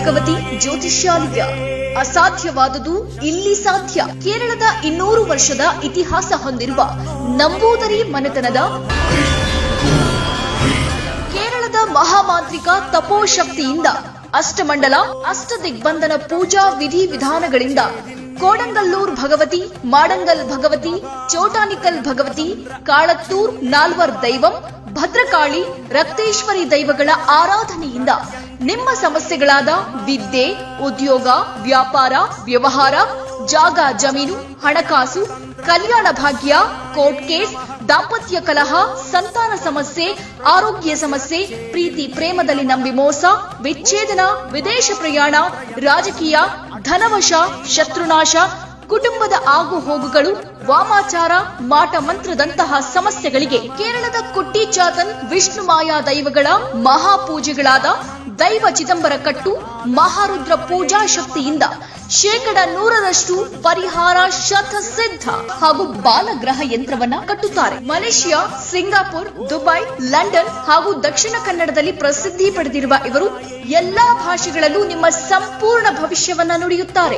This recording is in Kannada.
ಭಗವತಿ ಜ್ಯೋತಿಷ್ಯಾಲಯ. ಅಸಾಧ್ಯವಾದುದು ಇಲ್ಲಿ ಸಾಧ್ಯ. ಕೇರಳದ 200 ವರ್ಷದ ಇತಿಹಾಸ ಹೊಂದಿರುವ ನಂಬೂದರಿ ಮನೆತನದ ಕೇರಳದ ಮಹಾಮಾಂತ್ರಿಕ ತಪೋಶಕ್ತಿಯಿಂದ ಅಷ್ಟಮಂಡಲ ಅಷ್ಟದಿಗ್ಬಂಧನ ಪೂಜಾ ವಿಧಿವಿಧಾನಗಳಿಂದ ಕೋಡಂಗಲ್ಲೂರ್ ಭಗವತಿ, ಮಾಡಂಗಲ್ ಭಗವತಿ, ಚೋಟಾನಿಕಲ್ ಭಗವತಿ, ಕಾಳತ್ತೂರ್ ನಾಲ್ವರ್ ದೈವಂ, ಭದ್ರಕಾಳಿ, ರಕ್ತೇಶ್ವರಿ ದೈವಗಳ ಆರಾಧನೆಯಿಂದ ನಿಮ್ಮ ಸಮಸ್ಯೆಗಳಾದ ವಿದ್ಯೆ, ಉದ್ಯೋಗ, ವ್ಯಾಪಾರ, ವ್ಯವಹಾರ, ಜಾಗ ಜಮೀನು, ಹಣಕಾಸು, ಕಲ್ಯಾಣ ಭಾಗ್ಯ, ಕೋರ್ಟ್ ಕೇಸ್, ದಾಂಪತ್ಯ ಕಲಹ, ಸಂತಾನ ಸಮಸ್ಯೆ, ಆರೋಗ್ಯ ಸಮಸ್ಯೆ, ಪ್ರೀತಿ ಪ್ರೇಮದಲ್ಲಿ ನಂಬಿ ಮೋಸ, ವಿಚ್ಛೇದನ, ವಿದೇಶ ಪ್ರಯಾಣ, ರಾಜಕೀಯ, ಧನವಶ, ಶತ್ರುನಾಶ, ಕುಟುಂಬದ ಆಗು ಹೋಗುಗಳು, ವಾಮಾಚಾರ, ಮಾಟ ಮಂತ್ರದಂತಹ ಸಮಸ್ಯೆಗಳಿಗೆ ಕೇರಳದ ಕುಟ್ಟಿ ಚಾತನ್ ವಿಷ್ಣು ಮಾಯಾ ದೈವಗಳ ಮಹಾಪೂಜೆಗಳಾದ ದೈವ ಚಿದಂಬರ ಕಟ್ಟು, ಮಹಾರುದ್ರ ಪೂಜಾ ಶಕ್ತಿಯಿಂದ 100% ಪರಿಹಾರ ಶತಸಿದ್ಧ ಹಾಗೂ ಬಾಲಗ್ರಹ ಯಂತ್ರವನ್ನ ಕಟ್ಟುತ್ತಾರೆ. ಮಲೇಷಿಯಾ, ಸಿಂಗಾಪುರ್, ದುಬೈ, ಲಂಡನ್ ಹಾಗೂ ದಕ್ಷಿಣ ಕನ್ನಡದಲ್ಲಿ ಪ್ರಸಿದ್ಧಿ ಪಡೆದಿರುವ ಇವರು ಎಲ್ಲಾ ಭಾಷೆಗಳಲ್ಲೂ ನಿಮ್ಮ ಸಂಪೂರ್ಣ ಭವಿಷ್ಯವನ್ನ ನುಡಿಯುತ್ತಾರೆ.